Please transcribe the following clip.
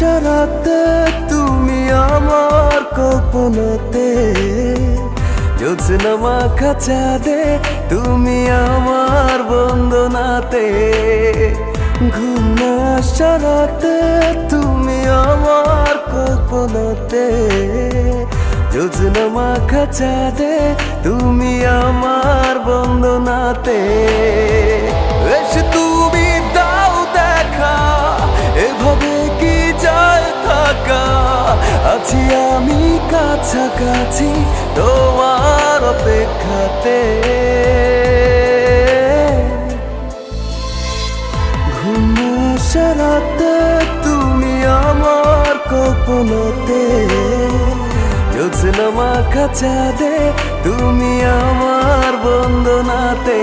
সারাতে তুমি আমার কল্পনাতে, জ্যোৎস্না মাখা চাঁদে তুমি আমার বন্দনাতে। ঘুম না সারাতে তুমি আমার কল্পনাতে, জ্যোৎস্না মাখা চাঁদে তুমি আমার বন্দনাতে। এসে তুমি দাও দেখা, এভাবে কি যায় থাকা, আছি আমি কাছাকাছি তোমার অপেক্ষাতে। ঘুম না সারাতে তুমি আমার কল্পনাতে, জ্যোৎস্না মাখা চাঁদে তুমি আমার বন্দনাতে।